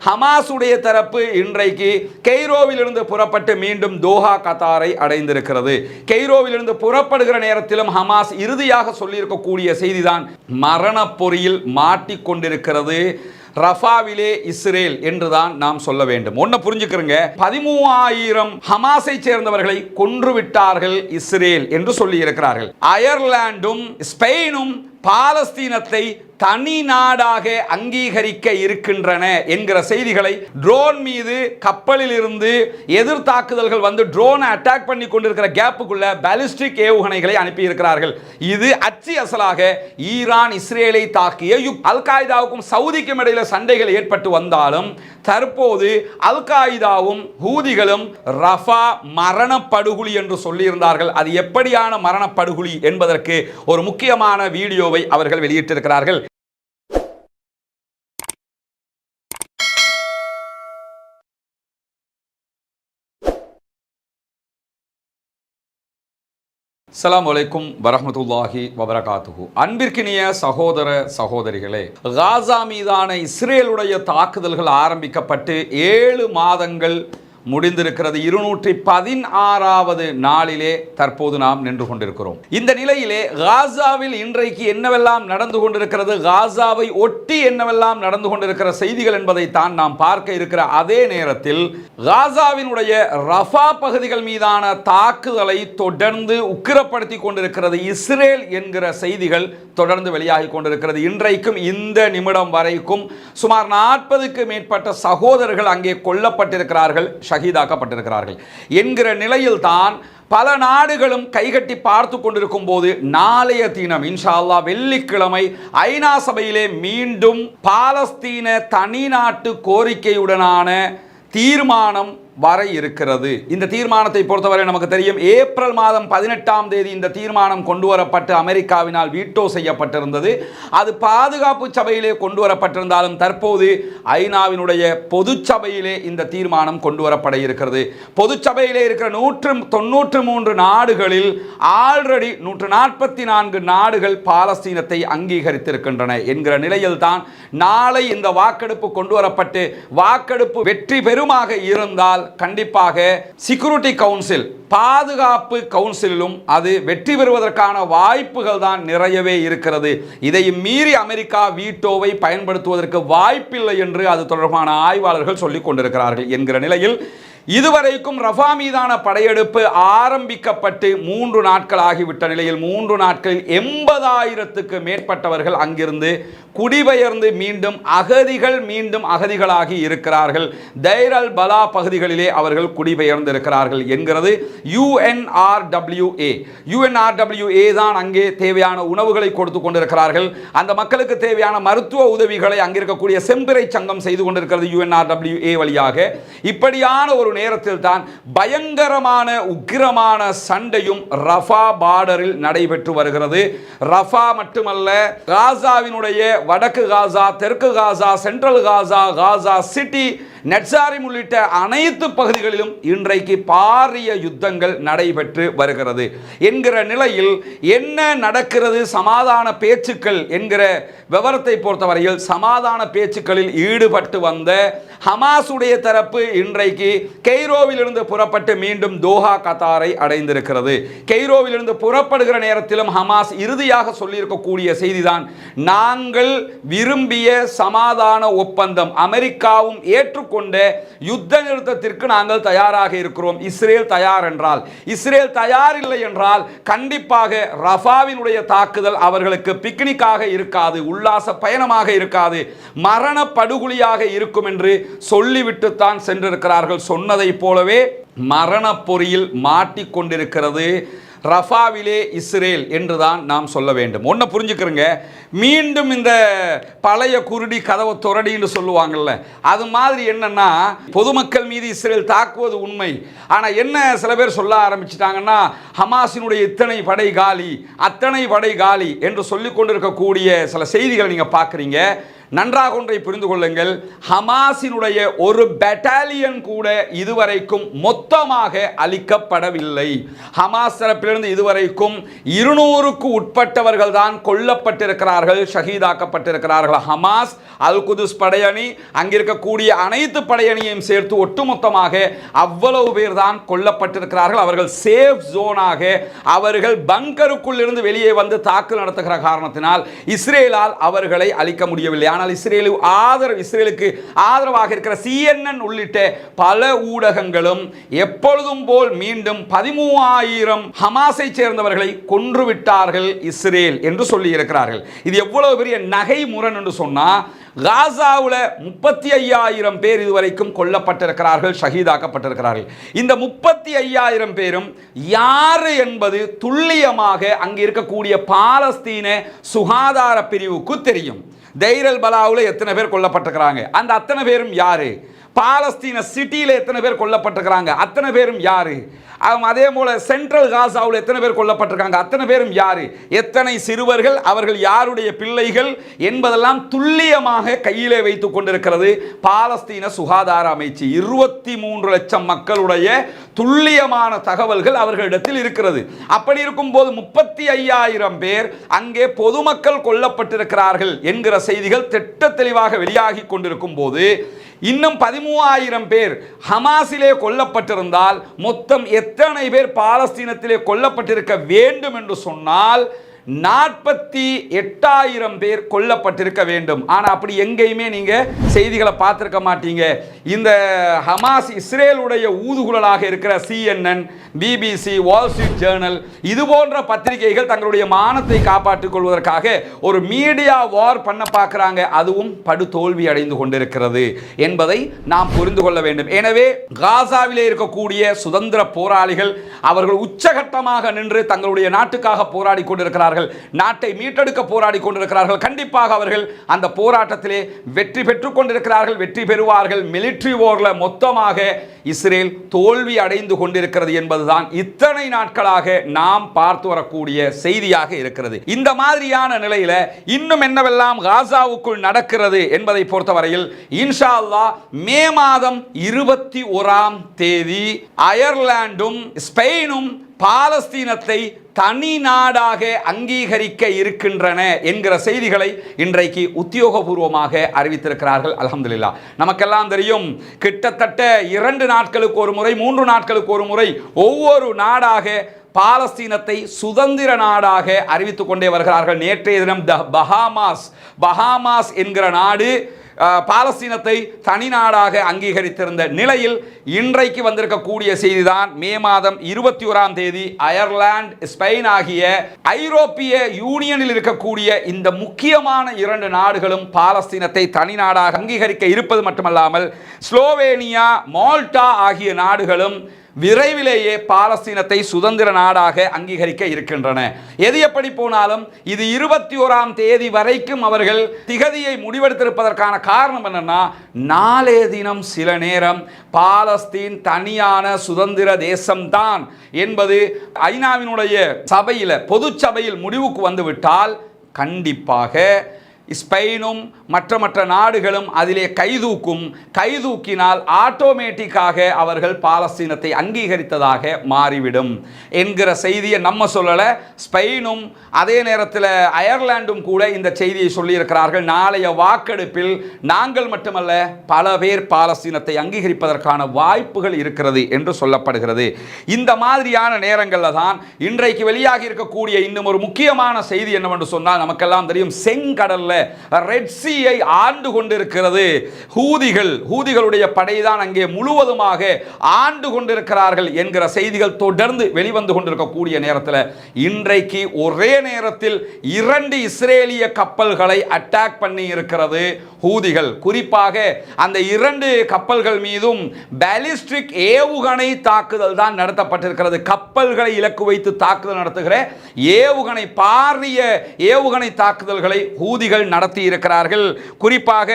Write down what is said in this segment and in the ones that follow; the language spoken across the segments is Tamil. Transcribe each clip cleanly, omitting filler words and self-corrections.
ஹமாஸுடைய தரப்பு இன்றைக்கு கெய்ரோவிலிருந்து புறப்பட்டு மீண்டும் தோஹா கத்தாரை அடைந்திருக்கிறது. கெய்ரோவிலிருந்து புறப்படுகிற நேரத்திலும் ஹமாஸ் இறுதியாக சொல்லியிருக்கக்கூடிய செய்திதான் மரண பொறியில் மாட்டிக்கொண்டிருக்கிறது ரஃபாவிலே இஸ்ரேல் என்றுதான் நாம் சொல்ல வேண்டும். ஒன்ன புரிஞ்சுக்கிறங்க, 13,000 ஹமாஸை சேர்ந்தவர்களை கொன்றுவிட்டார்கள் இஸ்ரேல் என்று சொல்லி இருக்கிறார்கள். அயர்லாந்தும் ஸ்பெயினும் பாலஸ்தீனத்தை தனி நாடாக அங்கீகரிக்க இருக்கின்றன என்கிற செய்திகளை ட்ரோன் மீது கப்பலில் இருந்து எதிர்த்தாக்குதல்கள் வந்து ட்ரோனை அட்டாக் பண்ணி கொண்டிருக்கிற கேப்புக்குள்ள பாலிஸ்டிக் ஏவுகணைகளை அனுப்பி இருக்கிறார்கள். இது அச்சு அசலாக ஈரான் இஸ்ரேலை தாக்கிய அல் காய்தாவுக்கும் சவுதிக்கும் இடையில சண்டைகள் ஏற்பட்டு வந்தாலும் தற்போது அல் காய்தாவும் ஹூதிகளும் ரஃபா மரணப்படுகொலி என்று சொல்லியிருந்தார்கள். அது எப்படியான மரணப்படுகொலி என்பதற்கு ஒரு முக்கியமான வீடியோவை அவர்கள் வெளியிட்டிருக்கிறார்கள். அஸ்ஸலாமு அலைக்கும் வரஹ்மத்துல்லாஹி வபரகாத்துஹு. அன்பிற்கினிய சகோதர சகோதரிகளே, காசா மீதான இஸ்ரேலுடைய தாக்குதல்கள் ஆரம்பிக்கப்பட்டு 7 மாதங்கள் முடிந்திருக்கிறது. 216வது நாளிலே தற்போது நாம் நின்று கொண்டிருக்கிறோம். இந்த நிலையிலே காசாவில் இன்றைக்கு என்னவெல்லாம் நடந்து கொண்டிருக்கிறது, காசாவை ஒட்டி என்னவெல்லாம் நடந்து கொண்டிருக்கிற செய்திகள் என்பதை தான் நாம் பார்க்க இருக்கிற அதே நேரத்தில் காசாவினுடைய ரஃபா பகுதிகள் மீதான தாக்குதலை தொடர்ந்து உக்கிரப்படுத்தி கொண்டிருக்கிறது இஸ்ரேல் என்கிற செய்திகள் தொடர்ந்து வெளியாகி கொண்டிருக்கிறது. இன்றைக்கும் இந்த நிமிடம் வரைக்கும் சுமார் 40க்கு மேற்பட்ட சகோதரர்கள் அங்கே கொல்லப்பட்டிருக்கிறார்கள், ஷஹீதாக்கப்பட்டிருக்கிறார்கள் என்கிற நிலையில் தான் பல நாடுகளும் கைகட்டி பார்த்து கொண்டிருக்கும் போது நாளைய தினம் இன்ஷா அல்லாஹ் வெள்ளிக்கிழமை ஐநா சபையிலே மீண்டும் பாலஸ்தீன தனி நாட்டு கோரிக்கையுடனான தீர்மானம் வர இருக்கிறது. இந்த தீர்மானத்தை பொறுத்தவரை நமக்கு தெரியும், ஏப்ரல் மாதம் 18ஆம் தேதி இந்த தீர்மானம் கொண்டு வரப்பட்டு அமெரிக்காவினால் வீட்டோ செய்யப்பட்டிருந்தது. அது பாதுகாப்பு சபையிலே கொண்டு வரப்பட்டிருந்தாலும் தற்போது ஐநாவினுடைய பொது சபையிலே இந்த தீர்மானம் கொண்டு வரப்பட இருக்கிறது. பொது சபையிலே இருக்கிற 193 நாடுகளில் ஆல்ரெடி 144 நாடுகள் பாலஸ்தீனத்தை அங்கீகரித்திருக்கின்றன என்கிற நிலையில் தான் நாளை இந்த வாக்கெடுப்பு கொண்டு வரப்பட்டு வாக்கெடுப்பு வெற்றி பெறுமாக இருந்தால் கண்டிப்பாக செக்யூரிட்டி கவுன்சில், பாதுகாப்பு கவுன்சிலும் அது வெற்றி பெறுவதற்கான வாய்ப்புகள் தான் நிறையவே இருக்கிறது. இதை மீறி அமெரிக்கா வீட்டோவை பயன்படுத்துவதற்கு வாய்ப்பில்லை என்று அது தொடர்பான ஆய்வாளர்கள் சொல்லிக் கொண்டிருக்கிறார்கள் என்கிற நிலையில் இதுவரைக்கும் ரஃபா மீதான படையெடுப்பு ஆரம்பிக்கப்பட்டு 3 நாட்கள் ஆகிவிட்ட நிலையில் 3 நாட்களில் 80,000க்கு மேற்பட்டவர்கள் அங்கிருந்து குடிபெயர்ந்து மீண்டும் அகதிகளாகி இருக்கிறார்கள். தைர் அல் பலா பகுதிகளிலே அவர்கள் குடிபெயர்ந்து இருக்கிறார்கள் என்கிறது UNRWA தான் அங்கே தேவையான உணவுகளை கொடுத்து கொண்டிருக்கிறார்கள். அந்த மக்களுக்கு தேவையான மருத்துவ உதவிகளை அங்கிருக்கக்கூடிய செம்பிறை சங்கம் செய்து கொண்டிருக்கிறது UNRWA வழியாக. இப்படியான ஒரு நேரத்தில் தான் பயங்கரமான உக்கிரமான சண்டையும் ரஃபா பார்டரில் நடைபெற்று வருகிறது. ரஃபா மட்டுமல்ல, காசாவினுடைய வடக்கு காசா, தெற்கு Gaza, central Gaza, Gaza city, Netzarim உள்ளிட்ட அனைத்து பகுதிகளிலும் இன்றைக்கு பாரிய யுத்தங்கள் நடைபெற்று வருகிறது என்கிற நிலையில் என்ன நடக்கிறது, சமாதான பேச்சுக்கள் என்கிற விவரத்தை பொறுத்தவரையில் சமாதான பேச்சுக்களில் ஈடுபட்டு வந்த ஹமாஸுடைய தரப்பு இன்றைக்கு கெய்ரோவிலிருந்து புறப்பட்டு மீண்டும் தோஹா கத்தாரை அடைந்திருக்கிறது. கெய்ரோவிலிருந்து புறப்படுகிற நேரத்திலும் ஹமாஸ் இறுதியாக சொல்லியிருக்கக்கூடிய செய்திதான் நாங்கள் விரும்பிய சமாதான ஒப்பந்தம், அமெரிக்காவும் ஏற்றுக்கொண்ட யுத்த நிறுத்தத்திற்கு நாங்கள் தயாராக இருக்கிறோம். இஸ்ரேல் தயார் என்றால், இஸ்ரேல் தயார் இல்லை என்றால் கண்டிப்பாக ரஃபாவினுடைய தாக்குதல் அவர்களுக்கு பிக்னிக்காக இருக்காது, உல்லாச பயணமாக இருக்காது, மரண படுகொலியாக இருக்கும் என்று சொல்லிவிட்டுத்தான் சென்றிருக்கிறார்கள். சொன்னதை போலவே மரண பொறியில் மாட்டிக்கொண்டிருக்கிறது ரஃபாவிலே இஸ்ரேல் என்றுதான் நாம் சொல்ல வேண்டும். ஒன்றை புரிஞ்சுக்கிறங்க, மீண்டும் இந்த பழைய குருடி கதவை துரடின்னு சொல்லுவாங்கல்ல, அது மாதிரி என்னன்னா பொதுமக்கள் மீது இஸ்ரேல் தாக்குவது உண்மை. ஆனால் என்ன சில பேர் சொல்ல ஆரம்பிச்சிட்டாங்கன்னா, ஹமாஸினுடைய இத்தனை படை காலி, அத்தனை படை காலி என்று சொல்லிக் கொண்டிருக்கக்கூடிய சில செய்திகளை நீங்கள் பார்க்குறீங்க. நன்றாக ஒன்றை புரிந்து கொள்ளுங்கள், ஹமாஸினுடைய ஒரு பெட்டாலியன் கூட இதுவரைக்கும் மொத்தமாக அழிக்கப்படவில்லை. ஹமாஸ் தரப்பிலிருந்து இதுவரைக்கும் 200க்கு உட்பட்டவர்கள் தான் கொல்லப்பட்டிருக்கிறார்கள், ஷஹீதாக்கப்பட்டிருக்கிறார்கள். ஹமாஸ், அல் குதுஸ் படையணி, அங்கிருக்கக்கூடிய அனைத்து படையணியையும் சேர்த்து ஒட்டுமொத்தமாக அவ்வளவு பேர் தான் கொல்லப்பட்டிருக்கிறார்கள். அவர்கள் சேஃப் ஜோனாக, அவர்கள் பங்கருக்குள் இருந்து வெளியே வந்து தாக்குதல் நடத்துகிற காரணத்தினால் இஸ்ரேலால் அவர்களை அழிக்க முடியவில்லை. ஆனால் இஸ்ரேலுக்கு ஆதரவாக இருக்கிற CNN உள்ளிட்ட பல ஊடகங்களும் எப்பொழுதும் போல் மீண்டும் 13,000 ஹமாஸை சேர்ந்தவர்களை கொன்றுவிட்டார்கள் இஸ்ரேல் என்று சொல்லி இருக்கிறார்கள். இது எவ்வளவு பெரிய நகை முரண் என்று சொன்னா, காசாவில் 35,000 பேர் இதுவரைக்கும் கொல்லப்பட்டிருக்கிறார்கள், ஷஹீதாக்கப்பட்டிருக்கிறார்கள். இந்த 35,000 பேரும் யாரு என்பது துல்லியமாக அங்கு இருக்கக்கூடிய பாலஸ்தீன சுகாதார பிரிவுக்கு தெரியும். தைரல் பலாவில் எத்தனை பேர் கொல்லப்பட்டிருக்கிறாங்க, அந்த அத்தனை பேரும் யாரு? பாலஸ்தீன சிட்டியில் எத்தனை பேர் கொல்லப்பட்டிருக்கிறாங்க, அத்தனை பேரும் யாரு? அதே போல சென்ட்ரல் காசாவில் எத்தனை பேர் கொல்லப்பட்டிருக்காங்க, அத்தனை பேரும் யாரு? எத்தனை சிறுவர்கள், அவர்கள் யாருடைய பிள்ளைகள் என்பதெல்லாம் துல்லியமாக கையிலே வைத்துக் கொண்டிருக்கிறது பாலஸ்தீன சுகாதார அமைச்சு. 23 லட்சம் மக்களுடைய துல்லியமான தகவல்கள் அவர்களிடத்தில் இருக்கிறது. அப்படி இருக்கும் போது 35,000 பேர் அங்கே பொதுமக்கள் கொல்லப்பட்டிருக்கிறார்கள் என்கிற செய்திகள் திட்ட தெளிவாக வெளியாகி கொண்டிருக்கும் போது, இன்னும் 13,000 பேர் ஹமாஸிலே கொல்லப்பட்டிருந்தால் மொத்தம் எத்தனை பேர் பாலஸ்தீனத்திலே கொல்லப்பட்டிருக்க வேண்டும் என்று சொன்னால் 48,000 பேர் கொல்லப்பட்டிருக்க வேண்டும். ஆனால் அப்படி எங்கேயுமே நீங்கள் செய்திகளை பார்த்துருக்க மாட்டீங்க. இந்த ஹமாஸ் இஸ்ரேலுடைய ஊதுகுழலாக இருக்கிற CNN, BBC, Wall Street Journal இது போன்ற பத்திரிகைகள் தங்களுடைய மானத்தை காப்பாற்றிக் கொள்வதற்காக ஒரு மீடியா வார் பண்ண பார்க்குறாங்க. அதுவும் படுதோல்வி அடைந்து கொண்டிருக்கிறது என்பதை நாம் புரிந்து கொள்ள வேண்டும். எனவே காசாவிலே இருக்கக்கூடிய சுதந்திர போராளிகள் அவர்கள் உச்சகட்டமாக நின்று தங்களுடைய நாட்டுக்காக போராடி கொண்டிருக்கிறார்கள், நாட்டை மீட்டெடுக்க போராடி கொண்டிருக்கிறார்கள். கண்டிப்பாக அவர்கள் அந்த போராட்டத்திலே வெற்றி பெற்றுக் கொண்டிருக்கிறார்கள், வெற்றி பெறுவார்கள். மிலிட்டரி வார்ல மொத்தமாக இஸ்ரேல் தோல்வி அடைந்து கொண்டிருக்கிறது என்பதுதான் இத்தனை நாட்களாக நாம் பார்த்து வரக்கூடிய செய்தியாக இருக்கிறது. இந்த மாதிரியான நிலையில இன்னும் என்னவெல்லாம் காசாவுக்குள் நடக்கிறது என்பதை பொறுத்தவரையில் இன்ஷா அல்லாஹ் மே மாதம் 21ஆம் தேதி அயர்லாந்தும் ஸ்பெயினும் பாலஸ்தீனத்தை தனி நாடாக அங்கீகரிக்க இருக்கின்றன என்கிற செய்திகளை இன்றைக்கு உத்தியோகபூர்வமாக அறிவித்திருக்கிறார்கள். அல்ஹம்துலில்லாஹ். நமக்கெல்லாம் தெரியும், கிட்டத்தட்ட 2 நாட்களுக்கு ஒரு முறை, 3 நாட்களுக்கு ஒரு முறை ஒவ்வொரு நாடாக பாலஸ்தீனத்தை சுதந்திர நாடாக அறிவித்துக் கொண்டே வருகிறார்கள். நேற்றைய தினம் பஹாமாஸ் என்கிற நாடு பாலஸ்தீனத்தை தனி நாடாக அங்கீகரித்திருந்த நிலையில் இன்றைக்கு வந்திருக்கக்கூடிய செய்திதான் மே மாதம் 21ஆம் தேதி அயர்லாந்து, ஸ்பெயின் ஆகிய ஐரோப்பிய யூனியனில் இருக்கக்கூடிய இந்த முக்கியமான 2 நாடுகளும் பாலஸ்தீனத்தை தனி நாடாக அங்கீகரிக்க இருப்பது மட்டுமல்லாமல் ஸ்லோவேனியா, மால்டா ஆகிய நாடுகளும் விரைவிலேயே பாலஸ்தீனத்தை சுதந்திர நாடாக அங்கீகரிக்க இருக்கின்றன. எது எப்படி போனாலும் இது 21ஆம் தேதி வரைக்கும் அவர்கள் திகதியை முடிவெடுத்திருப்பதற்கான காரணம் என்னன்னா, நாளைய தினம் சில நேரம் பாலஸ்தீன் தனியான சுதந்திர தேசம்தான் என்பது ஐநாவினுடைய சபையில், பொது சபையில் முடிவுக்கு வந்துவிட்டால் கண்டிப்பாக ஸ்பெயினும் மற்ற நாடுகளும் அதிலே கைதூக்கினால் ஆட்டோமேட்டிக்காக அவர்கள் பாலஸ்தீனத்தை அங்கீகரித்ததாக மாறிவிடும் என்கிற செய்தியை நம்ம சொல்லலை. ஸ்பெயினும் அதே நேரத்தில் அயர்லாண்டும் கூட இந்த செய்தியை சொல்லியிருக்கிறார்கள். நாளைய வாக்கெடுப்பில் நாங்கள் மட்டுமல்ல பல பேர் பாலஸ்தீனத்தை அங்கீகரிப்பதற்கான வாய்ப்புகள் இருக்கிறது என்று சொல்லப்படுகிறது. இந்த மாதிரியான நேரங்களில் தான் இன்றைக்கு வெளியாகி இருக்கக்கூடிய இன்னும் ஒரு முக்கியமான செய்தி என்னவென்று சொன்னால், நமக்கெல்லாம் தெரியும், செங்கடல்ல ரெட் சீயை ஆண்டு கொண்டிருக்கிறது ஹூதிகளுடைய படைதான் அங்கே முழுவதுமாக ஆண்டு கொண்டிருக்கிறார்கள் என்கிற செய்திகள் தொடர்ந்து வெளிவந்து கொண்டிருக்கக்கூடிய நேரத்தில் இன்றைக்கு ஒரே நேரத்தில் 2 இஸ்ரேலிய கப்பல்களை அட்டாக் பண்ணி இருக்கிறது ஹூதிகள். குறிப்பாக அந்த 2 கப்பல்கள் மீதும் பாலிஸ்டிக் ஏவுகணை தாக்குதல் தான் நடத்தப்பட்டிருக்கிறது. கப்பல்களை இலக்கு வைத்து தாக்குதல் நடத்துகிற பாரிய ஏவுகணை தாக்குதல்களை ஹூதிகள் நடத்தி இருக்கிறார்கள். கப்பல்கள், குறிப்பாக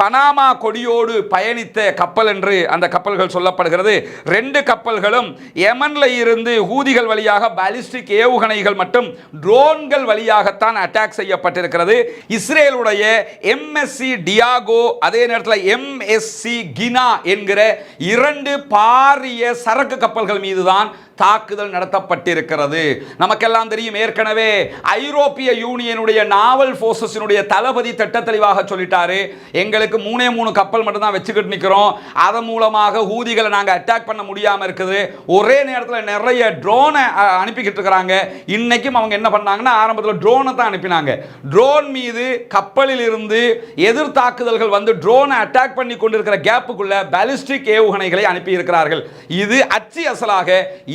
பனாமா கொடியோடு பயணித்த கப்பல் என்று அந்த கப்பல்கள் சொல்லப்படுகிறது. 2 கப்பல்களும் யமன்ல இருந்து ஹூதிகள் வழியாக பாலிஸ்டிக் ஏவுகணைகள் மற்றும் ட்ரோன்கள் வழியாகத்தான் அட்டாக் செய்யப்பட்டிருக்கிறது. இஸ்ரேலுடைய MSC டியாகோ, அதே நேரத்தில் MSC கினா என்கிற 2 பாரிய சரக்கு கப்பல்கள் மீதுதான் தாக்குதல் நடத்தப்பட்டிருக்கிறது. நமக்கெல்லாம் தெரியும், ஏற்கனவே ஐரோப்பிய யூனியனுடைய நாவல் போர்சஸினுடைய தளபதி திட்ட தெளிவாக சொல்லிட்டாரு, எங்களுக்கு 3 கப்பல் மட்டும் தான் வச்சுக்கிட்டு நிற்கிறோம், அதன் மூலமாக ஹூதிகளை நாங்கள் அட்டாக் பண்ண முடியாமல் இருக்குது. ஒரே நேரத்தில் நிறைய ட்ரோனை அனுப்பிக்கிட்டு இருக்கிறாங்க. இன்னைக்கும் அவங்க என்ன பண்ணாங்கன்னா, ஆரம்பத்தில் ட்ரோனை தான் அனுப்பினாங்க. ட்ரோன் மீது கப்பலில் இருந்து எதிர் தாக்குதல்கள் வந்து ட்ரோனை அட்டாக் பண்ணி கொண்டிருக்கிற கேப்புக்குள்ள பாலிஸ்டிக் ஏவுகணைகளை அனுப்பி இருக்கிறார்கள். இது அச்சு அசலாக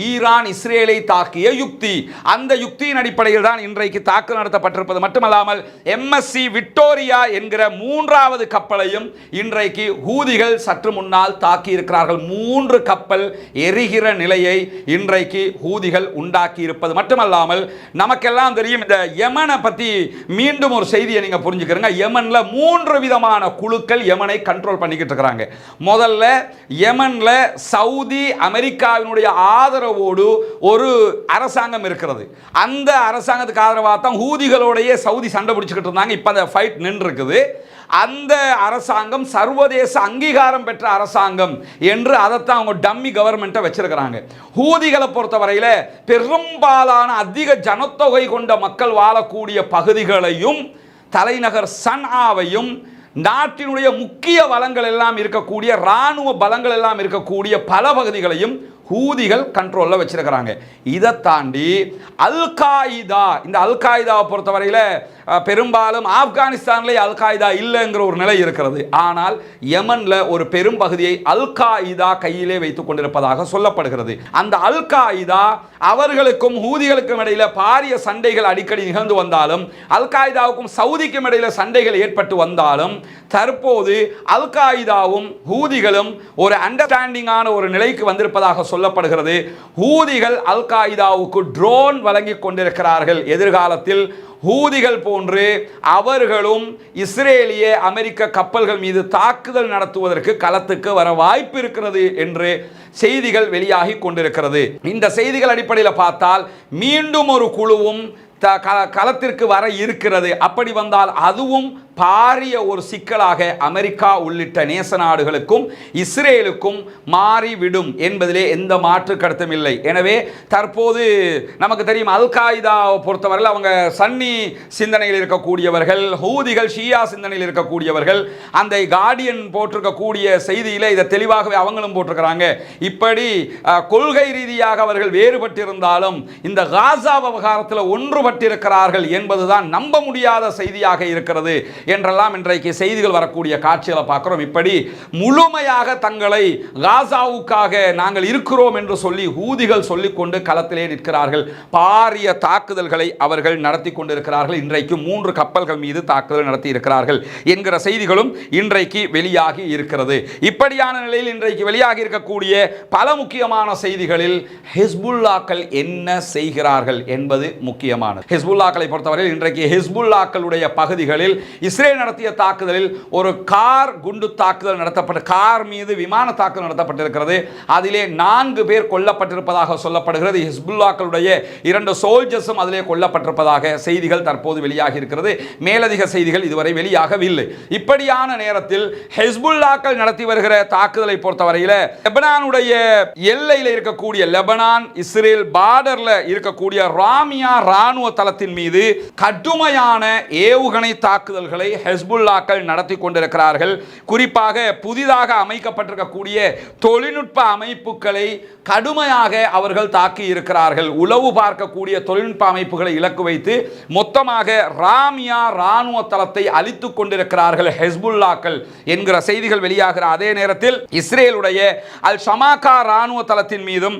ஈரான் இஸ்ரேலை தாக்கிய யுக்தி. அந்த யுக்தியின் அடிப்படையில் தான் இன்றைக்கு தாக்குதல் நடத்தப்பட்டிருப்பது மட்டுமல்லாமல் MSC விக்டோரியா என்கிற 3வது கப்பலையும் இன்றைக்கு ஹூதிகள் சற்று முன்னால் தாக்கி இருக்கிறார்கள். 3 கப்பல் எரிகிற நிலையை இன்றைக்கு ஹூதிகள் உண்டாக்கி இருப்பது மட்டுமல்லாமல், நமக்கெல்லாம் தெரியும், இந்த யமனை பற்றி மீண்டும் ஒரு செய்தியை நீங்க புரிஞ்சுக்கிறீங்க. யமன்ல 3 விதமான குழுக்கள் யமனை கண்ட்ரோல் பண்ணிக்கிட்டு இருக்கிறாங்க. முதல்ல யமன்ல சவுதி அமெரிக்காவினுடைய ஆதரவு ஒரு அரசாங்கம் இருக்கிறது. அந்த அரசாங்கத்துக்கு ஆதரவாக தான் ஹூதிகளோடையே சவுதி சண்டை பிடிச்சிக்கிட்டு இருந்தாங்க. இப்போ அந்த ஃபைட் நின்று இருக்குது. அந்த அரசாங்கம் சர்வதேச அங்கீகாரம் பெற்ற அரசாங்கம் என்று அதைத்தான் அவங்க டம்மி கவர்மெண்ட்டை வச்சிருக்கிறாங்க. ஹூதிகளை பொறுத்தவரையில் பெரும்பாலான அதிக ஜனத்தொகை கொண்ட மக்கள் வாழக்கூடிய பகுதிகளையும் தலைநகர் சன்ஆவையும் நாட்டினுடைய முக்கிய வளங்கள் எல்லாம் இருக்கக்கூடிய இராணுவ பலங்கள் எல்லாம் இருக்கக்கூடிய பல பகுதிகளையும் ஹூதிகள் கண்ட்ரோலில் வச்சிருக்கிறாங்க. இதை தாண்டி அல் காயிதா, இந்த அல் காயிதாவை பொறுத்தவரையில் பெரும்பாலும் ஆப்கானிஸ்தானில் அல் காயிதா இல்லைங்கிற ஒரு நிலை இருக்கிறது. ஆனால் யமனில் ஒரு பெரும் பகுதியை அல் காயிதா கையிலே வைத்துக் கொண்டிருப்பதாக சொல்லப்படுகிறது. அந்த அல் காயிதா அவர்களுக்கும் ஹூதிகளுக்கும் இடையில பாரிய சண்டைகள் அடிக்கடி நிகழ்ந்து வந்தாலும், அல் காயிதாவுக்கும் சவுதிக்கும் இடையில சண்டைகள் ஏற்பட்டு வந்தாலும், தற்போது அல் காயிதாவும் ஹூதிகளும் ஒரு அண்டர்ஸ்டாண்டிங்கான ஒரு நிலைக்கு வந்திருப்பதாக சொல்லப்படுகிறது. ஹூதிகள் அல் காயிதாவுக்கு ட்ரோன் வழங்கி கொண்டிருக்கிறார்கள். எதிர்காலத்தில் ஹூதிகள் போன்று அவர்களும் இஸ்ரேலிய அமெரிக்க கப்பல்கள் மீது தாக்குதல் நடத்துவதற்கு களத்துக்கு வர வாய்ப்பு இருக்கிறது என்று செய்திகள் வெளியாகி கொண்டிருக்கிறது. இந்த செய்திகள் அடிப்படையில் பார்த்தால் மீண்டும் ஒரு குழுவும் களத்திற்கு வர இருக்கிறது. அப்படி வந்தால் அதுவும் பாரிய ஒரு சிக்கலாக அமெரிக்கா உள்ளிட்ட நேச நாடுகளுக்கும் இஸ்ரேலுக்கும் மாறிவிடும் என்பதிலே எந்த மாற்று கருத்தும் இல்லை. எனவே தற்போது நமக்கு தெரியும், அல் காயிதாவை பொறுத்தவரையில் அவங்க சன்னி சிந்தனையில் இருக்கக்கூடியவர்கள், ஹூதிகள் ஷியா சிந்தனையில் இருக்கக்கூடியவர்கள். அந்த கார்டியன் போட்டிருக்கக்கூடிய செய்தியில் இதை தெளிவாகவே அவங்களும் போட்டிருக்கிறாங்க. இப்படி கொள்கை ரீதியாக அவர்கள் வேறுபட்டிருந்தாலும் இந்த காசா விவகாரத்தில் ஒன்றுபட்டிருக்கிறார்கள் என்பதுதான் நம்ப முடியாத செய்தியாக இருக்கிறது என்றெல்லாம் இன்றைக்கு செய்திகள் வரக்கூடிய காட்சிகளை பார்க்கிறோம். இப்படி முழுமையாக தங்களை காசாவுக்காக நாங்கள் இருக்கிறோம் என்று சொல்லி ஹூதிகள் சொல்லிக்கொண்டு களத்திலே நிற்கிறார்கள். பாரிய தாக்குதல்களை அவர்கள் நடத்தி கொண்டிருக்கிறார்கள். இன்றைக்கு 3 கப்பல்கள் மீது தாக்குதல் நடத்தி இருக்கிறார்கள் என்கிற செய்திகளும் இன்றைக்கு வெளியாகி இருக்கிறது. இப்படியான நிலையில் இன்றைக்கு வெளியாகி இருக்கக்கூடிய பல முக்கியமான செய்திகளில் ஹிஸ்புல்லாக்கள் என்ன செய்கிறார்கள் என்பது முக்கியமானது. ஹிஸ்புல்லாக்களை பொறுத்தவரையில் இன்றைக்கு ஹிஸ்புல்லாக்களுடைய பகுதிகளில் இஸ்ரேல் நடத்திய தாக்குதலில் ஒரு கார் குண்டு தாக்குதல் நடத்தப்பட்ட கார் மீது விமான தாக்குதல் நடத்தப்பட்டிருக்கிறது. அதிலே 4 பேர் கொல்லப்பட்டிருப்பதாக சொல்லப்படுகிறது. ஹிஸ்புல்லாக்களுடைய 2 சோல்ஜர்ஸும் அதிலே கொல்லப்பட்டிருப்பதாக செய்திகள் தற்போது வெளியாகி இருக்கிறது. மேலதிக செய்திகள் இதுவரை வெளியாகவில்லை. இப்படியான நேரத்தில் ஹிஸ்புல்லாக்கள் நடத்தி வருகிற தாக்குதலை பொறுத்தவரையில் லெபனானுடைய எல்லையில் இருக்கக்கூடிய லெபனான் இஸ்ரேல் பார்டர்ல இருக்கக்கூடிய ராமியா ராணுவ தளத்தின் மீது கடுமையான ஏவுகணை தாக்குதல்களை ஹிஸ்புல்லாக்கள் நடத்தி கொண்டிருக்கிறார்கள். குறிப்பாக புதிதாக அமைக்கப்பட்டிருக்கக்கூடிய தொழில்நுட்ப அமைப்புகளை கடுமையாக அவர்கள் தாக்கி இருக்கிறார்கள். உளவு பார்க்கக்கூடிய தொழில்நுட்ப அமைப்புகளை இலக்கு வைத்து மொத்தமாக ராமியா ராணுவ தளத்தை அழித்துக் கொண்டிருக்கிறார்கள் ஹிஸ்புல்லாக்கள் என்கிற செய்திகள் வெளியாகிற அதே நேரத்தில் இஸ்ரேலுடைய அல் ஷமாகா ராணுவ தளத்தின் மீதும்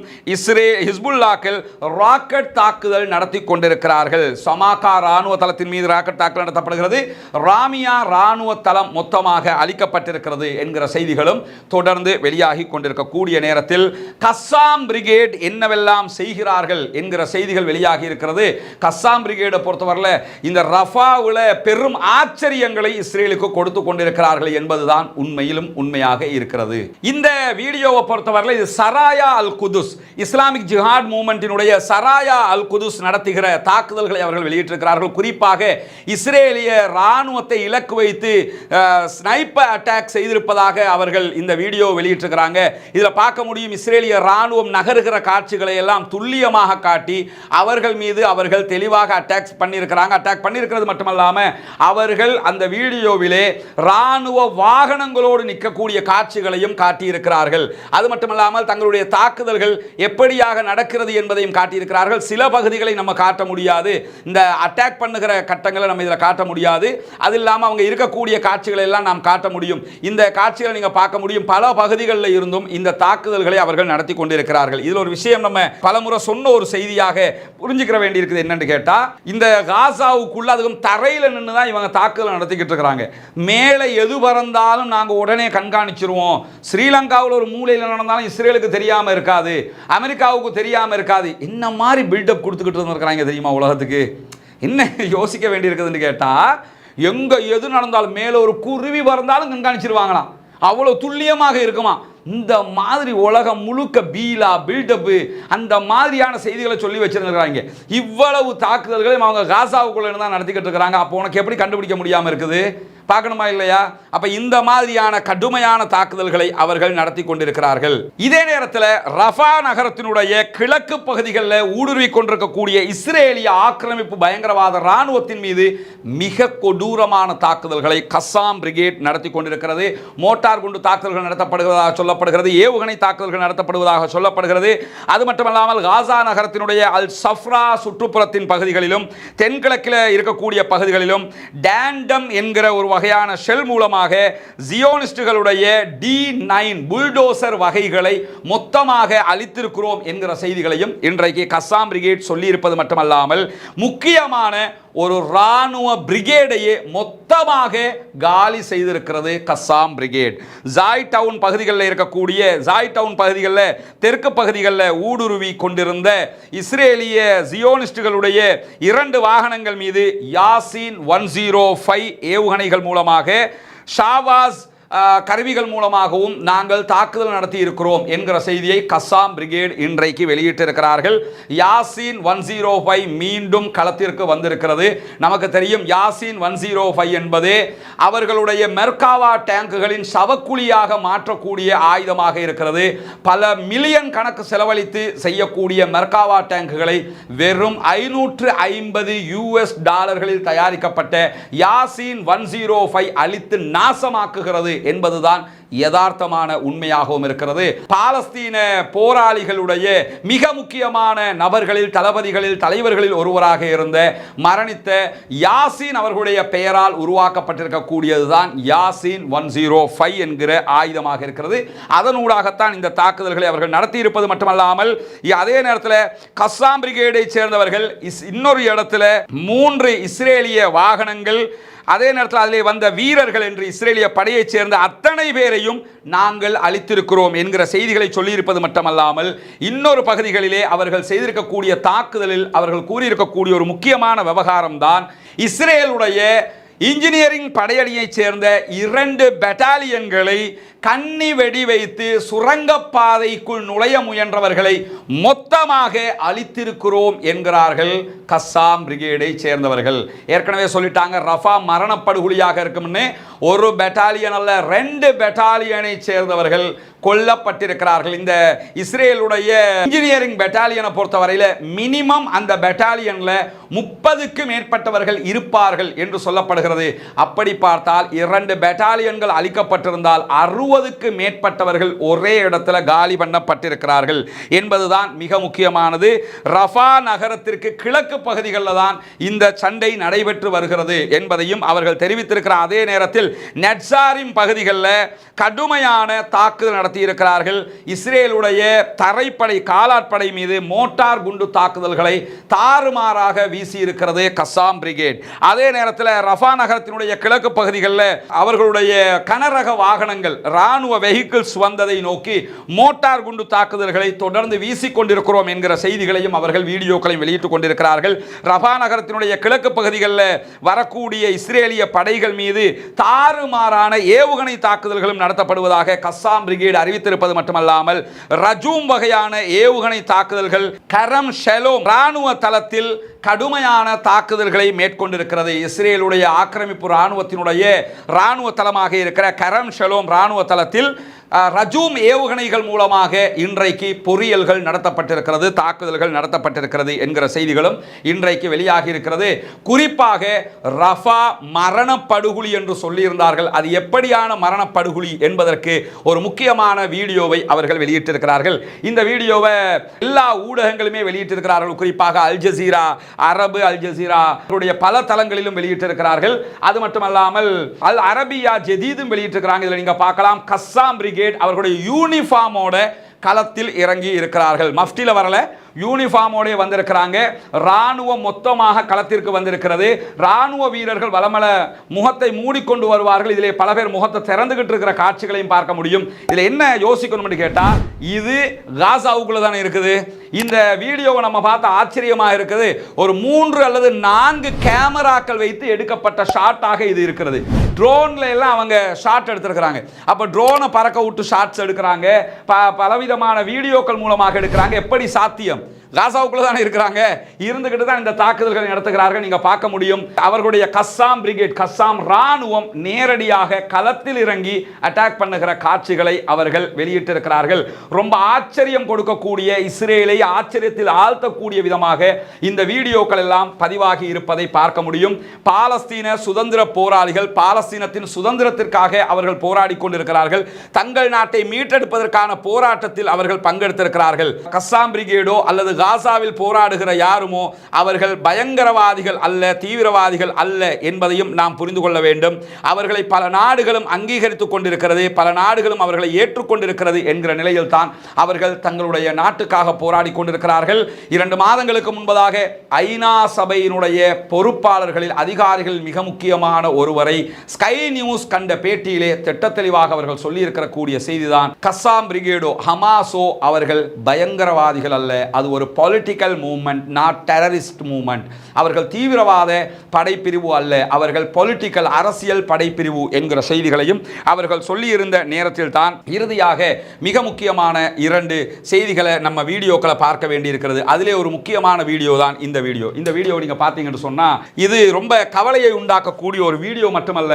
ஹிஸ்புல்லாக்கள் ராக்கெட் தாக்குதல் நடத்தி கொண்டிருக்கிறார்கள். ஷமாகா ராணுவ தளத்தின் மீது ராக்கெட் தாக்குதல் நடத்தப்படுகிறது. ராமியா ராணுவ தளம் மொத்தமாக அளிக்கப்பட்டிருக்கிறது என்கிற செய்திகளும் தொடர்ந்து வெளியாகி கொண்டிருக்கக்கூடிய நேரத்தில் கஸ்ஸாம் பிரிகேட் என்னவெல்லாம் செய்கிறார்கள் என்கிற செய்திகள் வெளியாகி இருக்கிறது. கஸ்ஸாம் பிரிகேடை பொறுத்தவரையில் இந்த ரஃபாவில் பெரும் ஆச்சரியங்களை இஸ்ரேலுக்கு கொடுத்து கொண்டிருக்கிறார்கள் என்பதுதான் உண்மையிலும் உண்மையாக இருக்கிறது. இந்த வீடியோவை பொறுத்தவரையில் இது சராயா அல் குதுஸ், இஸ்லாமிக் ஜிஹாட் மூவ்மெண்டினுடைய சராயா அல் குதுஸ் நடத்துகிற தாக்குதல்களை அவர்கள் வெளியிட்டிருக்கிறார்கள். குறிப்பாக இஸ்ரேலிய ராணுவத்தை இலக்கு வைத்து ஸ்னைப்பர் அட்டாக் செய்திருப்பதாக அவர்கள் இந்த வீடியோ வெளியிட்டிருக்கிறாங்க. இதில் பார்க்க முடியும் இஸ்ரேலிய ராணுவம் நகருகிற காட்சிகளை எல்லாம் துல்லியமாக காட்டி அவர்கள் மீது அவர்கள் தெளிவாக அட்டாக் பண்ணியிருக்கிறாங்க. அட்டாக் பண்ணியிருக்கிறது மட்டுமல்லாமல் அவர்கள் அந்த வீடியோவிலே ராணுவ வாகனங்களோடு நிற்கக்கூடிய காட்சிகளையும் காட்டியிருக்கிறார்கள். அது மட்டுமல்லாமல் தங்களுடைய தாக்குதல்கள் எப்படியாக நடக்கிறது என்பதையும் காட்டியிருக்கிறார்கள். சில பகுதிகளை நம்ம காட்ட முடியாது, இந்த அட்டாக் பண்ணுகிற கட்டங்களை நம்ம இதில் காட்ட முடியாது. அது இல்லாமல் அவங்க இருக்கக்கூடிய காட்சிகளை எல்லாம் நாம் காட்ட முடியும். இந்த காட்சிகளை நீங்கள் பார்க்க முடியும். பல பகுதிகளில் இருந்தும் இந்த தாக்குதல்களை அவர்கள் நடத்தி கொண்டிருக்கிறார்கள். இதில் ஒரு விஷயம் நம்ம பலமுறை சொன்ன ஒரு செய்தியாக புரிஞ்சுக்கிற வேண்டியிருக்குது. என்னன்னு கேட்டால் இந்த காசாவுக்குள்ள அதுவும் தரையில் நின்று தான் இவங்க தாக்குதல் நடத்திக்கிட்டு இருக்கிறாங்க. மேலே எது பறந்தாலும் நாங்கள் உடனே கண்காணிச்சிருவோம். ஸ்ரீலங்காவில் ஒரு மூலையில் நடந்தாலும் இஸ்ரேலுக்கு தெரியாமல் இருக்காது, அமெரிக்காவுக்கு தெரியாமல் இருக்காது. என்ன மாதிரி பில்டப் கொடுத்துக்கிட்டு இருந்திருக்கிறாங்க தெரியுமா உலகத்துக்கு? என்ன யோசிக்க வேண்டியிருக்குதுன்னு கேட்டால், எங்கே எது நடந்தாலும் மேலே ஒரு குருவி பறந்தாலும் கண்காணிச்சிருவாங்களாம். அவ்வளோ துல்லியமாக இருக்குமா. இந்த மாதிரி உலகம் முழுக்க பீலா பில்டப்பு அந்த மாதிரியான செய்திகளை சொல்லி வச்சிருக்கிறாங்க. இவ்வளவு தாக்குதல்களையும் அவங்க காசாவுக்குள்ள தான் நடத்திக்கிட்டு இருக்கிறாங்க. அப்போ உனக்கு எப்படி கண்டுபிடிக்க முடியாமல் இருக்குது? பார்க்கணுமா இல்லையா? அப்ப இந்த மாதிரியான கடுமையான தாக்குதல்களை அவர்கள் நடத்தி கொண்டிருக்கிறார்கள். இதே நேரத்தில் ரஃபா நகரத்தினுடைய கிழக்கு பகுதிகளில் ஊடுருவி கொண்டிருக்கக்கூடிய இஸ்ரேலிய ஆக்கிரமிப்பு பயங்கரவாத ராணுவத்தின் மீது மிக கொடூரமான தாக்குதல்களை கஸ்ஸாம் பிரிகேட் நடத்தி கொண்டிருக்கிறது. மோட்டார் குண்டு தாக்குதல்கள் நடத்தப்படுவதாக சொல்லப்படுகிறது, ஏவுகணை தாக்குதல்கள் நடத்தப்படுவதாக சொல்லப்படுகிறது. அது மட்டுமல்லாமல் காசா நகரத்தினுடைய அல் சஃப்ரா சுற்றுப்புறத்தின் பகுதிகளிலும் தென்கிழக்கில் இருக்கக்கூடிய பகுதிகளிலும் டேண்டம் என்கிற ஒரு வகையான ஷெல் மூலமாக ஜியோனிஸ்டுகளுடைய D9 புல்டோசர் வகைகளை மொத்தமாக அளித்திருக்கிறோம் என்கிற செய்திகளையும் இன்றைக்கு கஸ்ஸாம் பிரிகேட் சொல்லியிருப்பது மட்டுமல்லாமல் முக்கியமான ஒரு ராணுவ பிரிகேடையே மொத்தமாக காலி செய்திருக்கிறது கஸ்ஸாம் பிரிகேட். ஜாய் டவுன் பகுதிகளில் இருக்கக்கூடிய ஜாய் டவுன் பகுதிகளில் தெற்கு பகுதிகளில் ஊடுருவி கொண்டிருந்த இஸ்ரேலிய ஜியோனிஸ்டுகளுடைய 2 வாகனங்கள் மீது யாசின் 105 ஏவுகணைகள் மூலமாக ஷாவாஸ் கருவிகள் மூலமாகவும் நாங்கள் தாக்குதல் நடத்தி இருக்கிறோம் என்கிற செய்தியை கஸ்ஸாம் பிரிகேட் இன்றைக்கு வெளியிட்டிருக்கிறார்கள். யாசின் 105 மீண்டும் களத்திற்கு வந்திருக்கிறது. நமக்கு தெரியும் யாசின் 105 என்பது அவர்களுடைய மெர்காவா டேங்குகளின் சவக்குழியாக மாற்றக்கூடிய ஆயுதமாக இருக்கிறது. பல மில்லியன் கணக்கு செலவழித்து செய்யக்கூடிய மெர்காவா டேங்குகளை வெறும் $550 தயாரிக்கப்பட்ட யாசின் 105 அழித்து நாசமாக்குகிறது என்பதுதான் யதார்த்தமான உண்மையாகவும் இருக்கிறது. பாலஸ்தீன போராளிகளுடைய மிக முக்கியமான நபர்களில் தளபதிகளில் தலைவர்களில் ஒருவராக இருந்த மரணித்த யாசின் அவர்களுடைய பெயரால் உருவாக்கப்பட்டிருக்கக்கூடியதுதான் யாசின் 105 என்கிற ஆயுதமாக இருக்கிறது. அதனூடாகத்தான் இந்த தாக்குதல்களை அவர்கள் நடத்தியிருப்பது மட்டுமல்லாமல் அதே நேரத்தில் கஸ்ஸாம் பிரிகேடை சேர்ந்தவர்கள் இன்னொரு இடத்துல 3 இஸ்ரேலிய வாகனங்கள், அதே நேரத்தில் அதிலே வந்த வீரர்கள் என்று இஸ்ரேலிய படையைச் சேர்ந்த அத்தனை பேரையும் நாங்கள் அளித்திருக்கிறோம் என்கிற செய்திகளை சொல்லியிருப்பது மட்டுமல்லாமல் இன்னொரு பகுதிகளிலே அவர்கள் செய்திருக்கக்கூடிய தாக்குதலில் அவர்கள் கூறியிருக்கக்கூடிய ஒரு முக்கியமான விவகாரம் தான் இஸ்ரேலுடைய இன்ஜினியரிங் படையணியைச் சேர்ந்த 2 பெட்டாலியன்களை கண்ணி வெடி வைத்து சுரங்கப்பாதைக்குள் நுழைய முயன்றவர்களை மொத்தமாக அழித்திருக்கிறோம் என்கிறார்கள் கஸ்ஸாம் பிரிகேடை சேர்ந்தவர்கள். ஏற்கனவே சொல்லிட்டாங்க ரஃபா மரணப்படுகொலியாக இருக்கும்னு. 1 பெட்டாலியன் அல்ல 2 பெட்டாலியனை சேர்ந்தவர்கள் கொல்லப்பட்டிருக்கிறார்கள். இந்த இஸ்ரேலுடைய இன்ஜினியரிங் பெட்டாலியனை பொறுத்தவரையில் மினிமம் அந்த பெட்டாலியன்ல 30க்கு மேற்பட்டவர்கள் இருப்பார்கள் என்று சொல்லப்படுகிறது. அப்படி பார்த்தால் 2 பெட்டாலியன்கள் அழிக்கப்பட்டிருந்தால் 60 30க்கு மேற்பட்டவர்கள் ஒரே இடத்துல காலி பண்ணப்பட்டிருக்கிறார்கள் என்பதுதான் மிக முக்கியமானது. ரஃபா நகரத்திற்கு கிழக்கு பகுதிகளில் தான் இந்த சண்டை நடைபெற்று வருகிறது என்பதையும் அவர்கள் தெரிவித்திருக்கிற அதே நேரத்தில் நெட்சாரிம் பகுதிகளில் கடுமையான தாக்குதல் நடத்தியிருக்கிறார்கள். இஸ்ரேலுடைய தரைப்படை காலாட்படை மீது மோட்டார் குண்டு தாக்குதல்களை தாறுமாறாக வீசி இருக்கிறது கஸ்ஸாம் பிரிகேட். அதே நேரத்தில் ரஃபா நகரத்தினுடைய கிழக்கு பகுதிகளில் அவர்களுடைய கனரக வாகனங்கள் ராணுவ வெஹிக்கிள்ஸ் வந்ததை நோக்கி மோட்டார் குண்டு தாக்குதல்களை தொடர்ந்து வீசிக்கொண்டிருக்கிறோம் என்கிற செய்திகளையும் அவர்கள் வீடியோக்களையும் வெளியிட்டுக் கொண்டிருக்கிறார்கள். ரஃபா நகரத்தினுடைய கிழக்கு பகுதிகளில் வரக்கூடிய இஸ்ரேலிய படைகள் மீது தாறுமாறான ஏவுகணை தாக்குதல்களும் நடத்தப்படுவதாக கஸ்ஸாம் பிரிகேட் அறிவித்திருப்பது மட்டுமல்லாமல் ரஜூம் வகையான ஏவுகணை தாக்குதல்கள் கரம் ஷெலோம் ராணுவ தளத்தில் கடுமையான தாக்குதல்களை மேற்கொண்டிருக்கிறது. இஸ்ரேலுடைய ஆக்கிரமிப்பு ராணுவத்தினுடைய ராணுவ தளமாக இருக்கிற கரம் ஷெலோம் ராணுவ தளத்தில் ரஜூம் ஏவுகணைகள் மூலமாக இன்றைக்கு பொறியல்கள் நடத்தப்பட்டிருக்கிறது, தாக்குதல்கள் நடத்தப்பட்டிருக்கிறது என்கிற செய்திகளும் இன்றைக்கு வெளியாகி இருக்கிறது. குறிப்பாக ரஃபா மரணப்படுகொலி என்று சொல்லியிருந்தார்கள். அது எப்படியான மரணப்படுகொலி என்பதற்கு ஒரு முக்கியமான வீடியோவை அவர்கள் வெளியிட்டிருக்கிறார்கள். இந்த வீடியோவை எல்லா ஊடகங்களுமே வெளியிட்டிருக்கிறார்கள். குறிப்பாக அல் ஜசீரா அரபு, அல் ஜசீரா பல தளங்களிலும் வெளியிட்டிருக்கிறார்கள். அது மட்டுமல்லாமல் அல் அரபியா ஜதீதும் வெளியிட்டிருக்கிறாங்க. இதில் நீங்க பார்க்கலாம் கஸ்ஸாம் பிரிகேட் அவர்களுடைய யூனிஃபார்மோட களத்தில் இறங்கி இருக்கிறார்கள். மஃப்டில வரல, யூனிஃபார்மோட வந்திருக்கிறாங்க. ராணுவம் மொத்தமாக களத்திற்கு வந்திருக்கிறது. ராணுவ வீரர்கள் வலமல முகத்தை மூடிக்கொண்டு வருவார்கள். இதிலே பல பேர் முகத்தை திறந்துகிட்டு இருக்கிற காட்சிகளையும் பார்க்க முடியும். இதில் என்ன யோசிக்கணும்னு கேட்டா, இது காசாவுக்குள்ள தானே இருக்குது. இந்த வீடியோவை நம்ம பார்த்து ஆச்சரியமாக இருக்குது. ஒரு 3 அல்லது 4 கேமராக்கள் வைத்து எடுக்கப்பட்ட ஷாட்டாக இது இருக்கிறது. ட்ரோன்ல எல்லாம் அவங்க ஷாட் எடுத்திருக்கிறாங்க. அப்ப ட்ரோனை பறக்க விட்டு ஷாட்ஸ் எடுக்கிறாங்க, பலவிதமான வீடியோக்கள் மூலமாக எடுக்கிறாங்க. எப்படி சாத்தியம்? காசாவுக்குள்ள தானே இருக்கிறாங்க, இருந்துகிட்டு தான் இந்த தாக்குதல்களை நடத்துகிறார்கள். நீங்க பார்க்க முடியும். அவர்களுடைய கஸ்ஸாம் பிரிகேட், கஸ்ஸாம் ராணுவம் நேரடியாக களத்தில் இறங்கி அட்டாக் பண்ணுகிற காட்சிகளை அவர்கள் வெளியிட்டிருக்கிறார்கள். ரொம்ப ஆச்சரியம் கொடுக்கக்கூடிய, இஸ்ரேலை ஆச்சரியத்தில் ஆழ்த்தக்கூடிய விதமாக இந்த வீடியோக்கள் எல்லாம் பதிவாகி இருப்பதை பார்க்க முடியும். பாலஸ்தீன சுதந்திர போராளிகள் பாலஸ்தீனத்தின் சுதந்திரத்திற்காக அவர்கள் போராடி கொண்டிருக்கிறார்கள். தங்கள் நாட்டை மீட்டெடுப்பதற்கான போராட்டத்தில் அவர்கள் பங்கெடுத்திருக்கிறார்கள். கஸ்ஸாம் பிரிகேடோ அல்லது காசாவில் போராடுகிற யாருமோ அவர்கள் பயங்கரவாதிகள் அல்ல, தீவிரவாதிகள் அல்ல என்பதையும் நாம் புரிந்து கொள்ள வேண்டும். அவர்களை பல நாடுகளும் அங்கீகரித்துக் கொண்டிருக்கிறது, பல நாடுகளும் அவர்களை ஏற்றுக்கொண்டிருக்கிறது என்கிற நிலையில் தான் அவர்கள் தங்களுடைய நாட்டுக்காக போராடி கொண்டிருக்கிறார்கள். 2 மாதங்களுக்கு முன்பதாக ஐநா சபையினுடைய பொறுப்பாளர்களில் அதிகாரிகள் மிக முக்கியமான ஒருவரை ஸ்கை நியூஸ் கண்ட பேட்டியிலே திட்டத்தெளிவாக அவர்கள் சொல்லியிருக்கிற கூடிய செய்திதான், கஸ்ஸாம் பிரிகேடோ ஹமாஸோ அவர்கள் பயங்கரவாதிகள் அல்ல, அது ஒரு political movement, not terrorist movement. அவர்கள் தீவிரவாத படைப்பிரிவு அல்ல, அவர்கள் பொலிட்டிக்கல் அரசியல் படைப்பிரிவு என்கிற செய்திகளையும் அவர்கள் சொல்லியிருந்த நேரத்தில் தான் இறுதியாக மிக முக்கியமான 2 செய்திகளை நம்ம வீடியோக்களை பார்க்க வேண்டியிருக்கிறது. அதிலே ஒரு முக்கியமான வீடியோ தான் இந்த வீடியோ. இந்த வீடியோ நீங்க பார்த்தீங்கன்னு சொன்னா இது ரொம்ப கவலையை உண்டாக்கக்கூடிய ஒரு வீடியோ மட்டுமல்ல,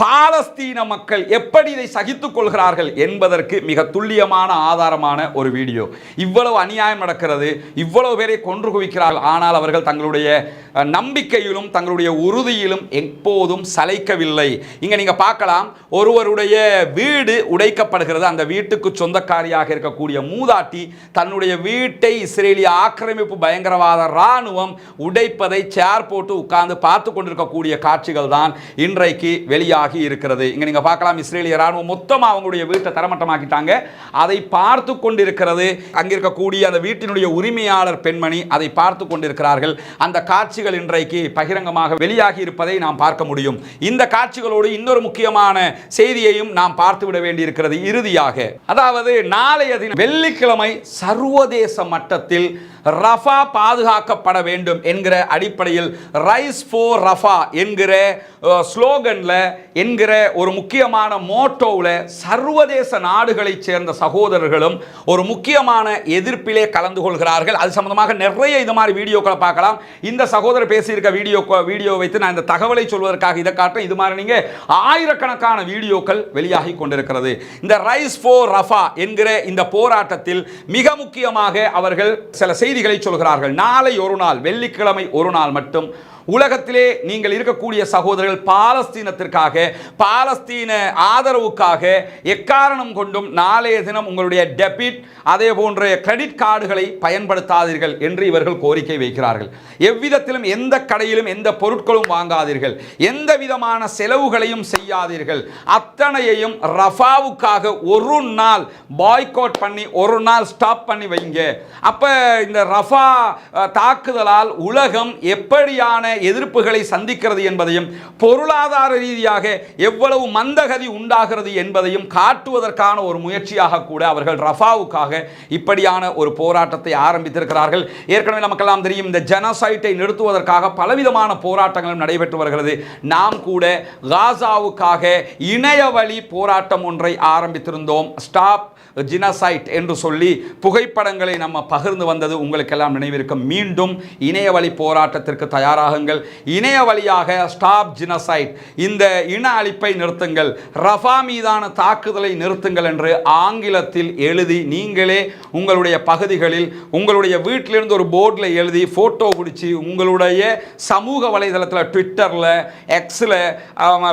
பாலஸ்தீன மக்கள் எப்படி இதை சகித்துக் கொள்கிறார்கள் என்பதற்கு மிக துல்லியமான ஆதாரமான ஒரு வீடியோ. இவ்வளவு அநியாயம் நடக்கிறது, இவ்வளவு பேரை கொன்று குவிக்கிறார்கள், ஆனால் அவர்கள் தங்களுடைய நம்பிக்கையிலும் தங்களுடைய உறுதியிலும் எப்போதும் சளைக்கவில்லை. இங்க நீங்க பார்க்கலாம், ஒருவருடைய வீடு உடைக்கப்படுகிறது. அந்த வீட்டுக்கு சொந்தக்காரியாக இருக்கக்கூடிய மூதாட்டி தன்னுடைய வீட்டை இஸ்ரேலிய ஆக்கிரமிப்பு பயங்கரவாத ராணுவம் உடைப்பதை சேர் போட்டு உட்கார்ந்து பார்த்து கொண்டிருக்கக்கூடிய காட்சிகள் தான் இன்றைக்கு வெளியாகி இருக்கிறது. இங்க நீங்க பார்க்கலாம், இஸ்ரேலிய ராணுவம் மொத்தமா அவங்களுடைய வீட்டை தரமட்டமாக்கிட்டாங்க. அதை பார்த்து கொண்டிருக்கிறது அங்க இருக்கக்கூடிய அந்த வீட்டினுடைய உரிமையாளர் பெண்மணி அதை பார்த்து கொண்டிருக்கிறார்கள். அந்த காட்சிகள் இன்றைக்கு பகிரங்கமாக வெளியாகி இருப்பதை நாம் பார்க்க முடியும். இந்த காட்சிகளோடு இன்னொரு முக்கியமான செய்தியையும் நாம் பார்த்துவிட வேண்டியிருக்கிறது. இறுதியாக, அதாவது நாளைய தினம் வெள்ளிக்கிழமை சர்வதேச மட்டத்தில் ரஃபா பாதுகாக்கப்பட வேண்டும் என்கிற அடிப்படையில் ரைஸ் ஃபார் ரஃபா என்கிற ஸ்லோகன்ல என்கிற ஒரு முக்கியமான மோட்டோவில் சர்வதேச நாடுகளைச் சேர்ந்த சகோதரர்களும் ஒரு முக்கியமான எதிர்ப்பிலே கலந்து கொள்கிறார்கள். அது சம்பந்தமாக நிறைய இது மாதிரி வீடியோக்களை பார்க்கலாம். இந்த சகோதரர் பேசியிருக்க வீடியோ வைத்து நான் இந்த தகவலை சொல்வதற்காக இதை காட்டுறேன். இது மாதிரி நீங்க ஆயிரக்கணக்கான வீடியோக்கள் வெளியாகி கொண்டிருக்கிறது. இந்த ரைஸ் ஃபார் ரஃபா என்கிற இந்த போராட்டத்தில் மிக முக்கியமாக அவர்கள் சில செய்திகளை சொல்கிறார்கள். நாளை ஒரு நாள், வெள்ளிக்கிழமை ஒரு நாள் மட்டும் உலகத்திலே நீங்கள் இருக்கக்கூடிய சகோதரர்கள் பாலஸ்தீனத்திற்காக, பாலஸ்தீன ஆதரவுக்காக எக்காரணம் கொண்டும் நாளைய தினம் உங்களுடைய டெபிட் அதே போன்ற கிரெடிட் கார்டுகளை பயன்படுத்தாதீர்கள் என்று இவர்கள் கோரிக்கை வைக்கிறார்கள். எவ்விதத்திலும் எந்த கடையிலும் எந்த பொருட்களும் வாங்காதீர்கள், எந்த விதமான செலவுகளையும் செய்யாதீர்கள். அத்தனையையும் ரஃபாவுக்காக ஒரு நாள் பாய்காட் பண்ணி ஒரு நாள் ஸ்டாப் பண்ணி வைங்க. அப்ப இந்த ரஃபா தாக்குதலால் உலகம் எப்படியான எதிர்ப்புகளை சந்திக்கிறது என்பதையும் பொருளாதார ரீதியாக எவ்வளவு மந்தகதி உண்டாகிறது என்பதையும் காட்டுவதற்கான ஒரு முயற்சியாக கூட அவர்கள் ரஃபாவுக்காக இப்படியான ஒரு போராட்டத்தை ஆரம்பித்திருக்கிறார்கள். ஏற்கனவே நமக்கெல்லாம் தெரியும், இந்த ஜெனோசைட்டை நிறுத்துவதற்காக பலவிதமான போராட்டங்களும் நடைபெற்று வருகிறது. நாம் கூட காசாவுக்காக இணையவழி போராட்டம் ஒன்றை ஆரம்பித்திருந்தோம். ஸ்டாப் ஜினோசைட் என்று சொல்லி புகைப்படங்களை நம்ம பகிர்ந்து வந்தது உங்களுக்கெல்லாம் நினைவிருக்கும். மீண்டும் இணையவழி போராட்டத்திற்கு தயாராகுங்கள். இணைய வழியாக ஸ்டாப் ஜினோசைட், இந்த இன அழிப்பை நிறுத்துங்கள், ரஃபா மீதான தாக்குதலை நிறுத்துங்கள் என்று ஆங்கிலத்தில் எழுதி நீங்களே உங்களுடைய பகுதிகளில் உங்களுடைய வீட்டிலிருந்து ஒரு போர்டில் எழுதி ஃபோட்டோ பிடிச்சி உங்களுடைய சமூக வலைதளத்தில், ட்விட்டரில், எக்ஸில்,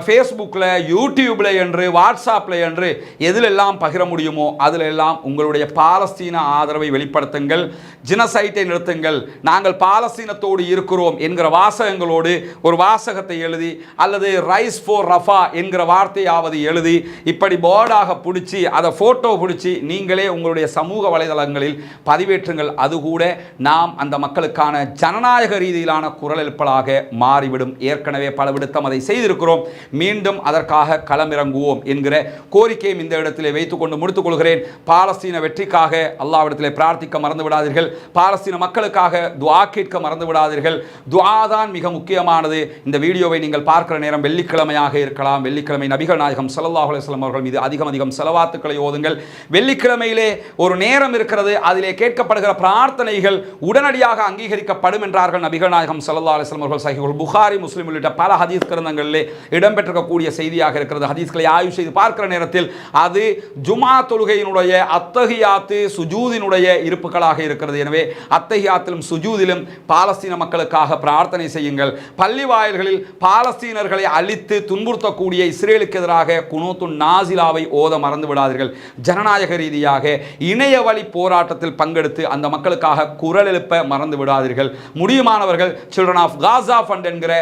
ஃபேஸ்புக்கில், யூடியூப்பில் என்று வாட்ஸ்அப்பில் என்று எதிலெல்லாம் பகிர முடியுமோ அதிலெல்லாம் உங்களுடைய பாலஸ்தீன ஆதரவை வெளிப்படுத்துங்கள். ஜினோசைட்டை நிறுத்துங்கள், நாங்கள் பாலஸ்தீனத்தோடு இருக்கிறோம் என்கிற வாசகங்களோடு ஒரு வாசகத்தை எழுதி அல்லது ரைஸ் ஃபார் ரஃபா என்கிற வார்த்தையாவது எழுதி இப்படி போர்டாக பிடிச்சி அதை ஃபோட்டோ பிடிச்சி நீங்களே உங்களுடைய சமூக வலைதளங்களில் பதிவேற்றுங்கள். அது கூட நாம் அந்த மக்களுக்கான ஜனநாயக ரீதியிலான குரல் எழுப்பலாக மாறிவிடும். ஏற்கனவே பல விடுத்தம் அதை செய்திருக்கிறோம். மீண்டும் அதற்காக களமிறங்குவோம் என்கிற கோரிக்கையும் இந்த இடத்திலே வைத்துக்கொண்டு முடித்துக் கொள்கிறேன். பாலஸ்தீன வெற்றிக்காக அல்லாஹ்விடத்திலே பிரார்த்திக்க மறந்து விடாதீர்கள். பாலஸ்தீன மக்களுக்காக துஆ கேட்க மறந்து விடாதீர்கள். துஆ தான் மிக முக்கியமானது. இந்த வீடியோவை நீங்கள் பார்க்கிற நேரம் வெள்ளிக்கிழமையாக இருக்கலாம். வெள்ளிக்கிழமை நபிகள் நாயகம் ஸல்லல்லாஹு அலைஹி வஸல்லம் அவர்கள் மீது அதிகம் ஸலவாத்துக்களை ஓதுங்கள். வெள்ளிக்கிழமையிலே ஒரு நேரம் இருக்கிறது, அதிலே கேட்கப்படுகிற பிரார்த்தனைகள் உடனடியாக அங்கீகரிக்கப்படும் என்றார்கள் நபிகள் நாயகம் ஸல்லல்லாஹு அலைஹி வஸல்லம் அவர்கள். சஹீஹுல் புகாரி, முஸ்லிம் உள்ளிட்ட பல ஹதீஸ் கிரந்தங்களிலே இடம்பெற்றிருக்கக்கூடிய செய்தியாக இருக்கிறது. ஹதீஸ்களை ஆய்வு செய்து பார்க்கிற நேரத்தில் அது ஜுமா தொழுகையினுடைய அத்தஹியாத்து சுஜூதினுடைய இருப்புகளாக இருக்கிறது. எனவே அத்தஹியாத்திலும் சுஜூதிலும் பாலஸ்தீன மக்களுக்காக பிரார்த்தனை செய்யுங்கள். பள்ளி வாயில்களில் பாலஸ்தீனர்களை அழித்து துன்புறுத்தக்கூடிய இஸ்ரேலுக்கு எதிராக குனூத்துன் நாசிலாவை ஓத மறந்து விடாதீர்கள். ஜனநாயக ரீதியாக இணைய வழி போராட்டத்தில் பங்கெடுத்து அந்த மக்களுக்காக குரல் எழுப்ப மறந்து விடாதீர்கள். முடியுமானவர்கள் சில்ட்ரன் ஆஃப் காசா ஃபண்ட் என்கிற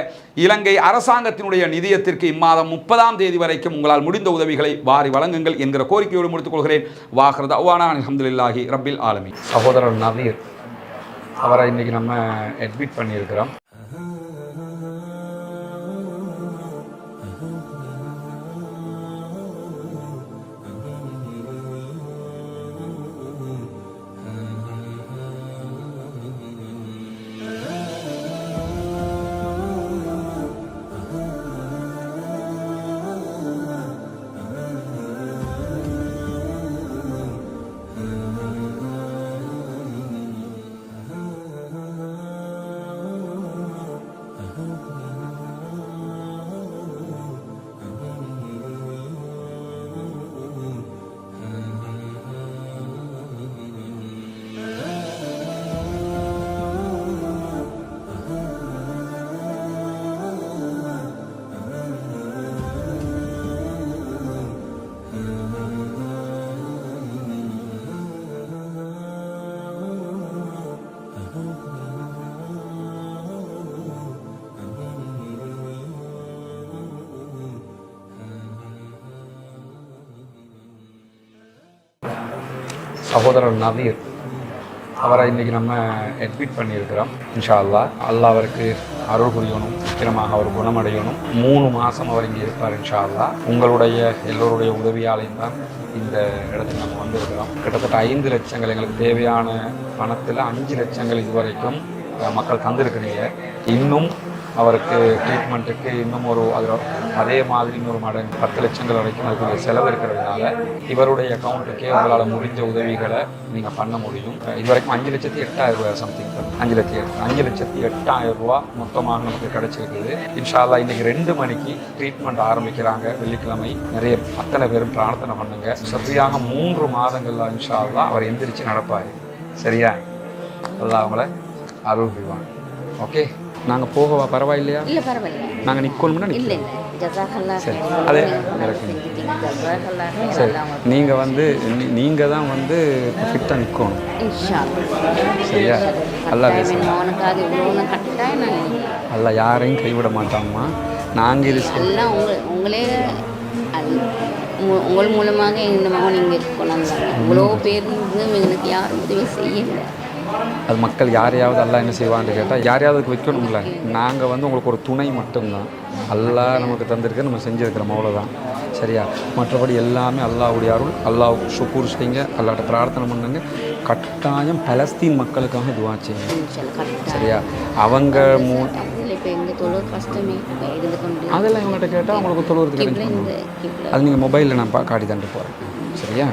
இலங்கை அரசாங்கத்தினுடைய நிதியத்திற்கு இம்மாதம் 30ஆம் தேதி வரைக்கும் உங்களால் முடிந்த உதவிகளை வாரி வழங்குங்கள் என்கிற கோரிக்கையோடு முடித்துக் கொள்கிறேன். வாஹர் தஅவானா அல்ஹம்துலில்லாஹி ரப்பில் ஆலமீன். சகோதரர் நவீர் அவரை இன்னைக்கு நம்ம அட்மிட் பண்ணியிருக்கிறோம். சகோதரர் நவீர் அவரை இன்றைக்கி நம்ம அட்மிட் பண்ணியிருக்கிறோம். இன்ஷா அல்லாஹ் அவருக்கு அருள் புரியணும், சீக்கிரமாக அவர் குணமடையணும். 3 மாதம் அவர் இங்கே இருப்பார் இன்ஷா அல்லாஹ். உங்களுடைய எல்லோருடைய உதவியாலையும் தான் இந்த இடத்துக்கு நம்ம வந்திருக்கிறோம். கிட்டத்தட்ட 5 லட்சங்கள் எங்களுக்கு தேவையான பணத்தில் 5 லட்சங்கள் இதுவரைக்கும் மக்கள் தந்திருக்கிறீங்க. இன்னும் அவருக்கு ட்ரீட்மெண்ட்டுக்கு இன்னும் அதே மாதிரி இன்னொரு மடங்கு 10 லட்சங்கள் வரைக்கும் அதுக்குரிய செலவு இருக்கிறதுனால இவருடைய அக்கௌண்ட்டுக்கே உங்களால் முடிஞ்ச உதவிகளை நீங்கள் பண்ண முடியும். இதுவரைக்கும் 5,08,000 ரூபா சம்திங் 5,08,000 ரூபா மொத்தமாக நமக்கு கிடைச்சிருக்குது. இன்ஷா அல்லாஹ் இன்றைக்கி 2 மணிக்கு ட்ரீட்மெண்ட் ஆரம்பிக்கிறாங்க. வெள்ளிக்கிழமை நிறைய அத்தனை பேரும் பிரார்த்தனை பண்ணுங்க. சரியாக 3 மாதங்கள்ல இன்ஷா அல்லாஹ் அவர் எந்திரிச்சு நடப்பார். சரியா? அல்லாஹ் அவங்கள அருள் புரிவாங்க. ஓகே. நாங்கள் போகவா பரவாயில்லையா? இல்லை பரவாயில்ல, நாங்கள் நிற்கணும்னா இல்லை இல்லை ஜஸாக்கல்லா சரி அதே சரி நீங்கள் வந்து நீங்கள் தான் வந்து ஃபிட்டாக நிற்கணும். இன்ஷா சரியா? அல்லா பேசுங்க. அவனுக்காக இவ்வளோ கட்டாயம் நான் அல்ல யாரையும் கைவிட மாட்டாங்கம்மா. நாங்கள் இது எல்லாம் உங்களே உங்கள் மூலமாக இந்த மகன் இங்கே இருக்கணும். இவ்வளோ பேர் எனக்கு யாரும் உதவி செய்யலை. அது மக்கள் யாரையாவது அல்லா என்ன செய்வான்னு கேட்டால் யாரையாவது வைக்கணும்ல. நாங்கள் வந்து உங்களுக்கு ஒரு துணை மட்டும்தான். அல்லாஹ் நமக்கு தந்திருக்க நம்ம செஞ்சுருக்கிறோம், அவ்வளோதான். சரியா? மற்றபடி எல்லாமே அல்லாஹ்வுடைய அருள். அல்லாஹ்வுக்கு ஷுக்கூர் செய்யுங்க, அல்லாஹ்ட்ட பிரார்த்தனை பண்ணுங்க. கட்டாயம் பலஸ்தீன் மக்களுக்காக துவா செய்யுங்க. சரியா? அவங்க அதெல்லாம் இவங்ககிட்ட கேட்டால் அவங்களுக்கு தொழுவுறதுக்கு அது நீங்கள் மொபைலில் நான் காட்டி தந்துட்டு போகிறேன். சரியா?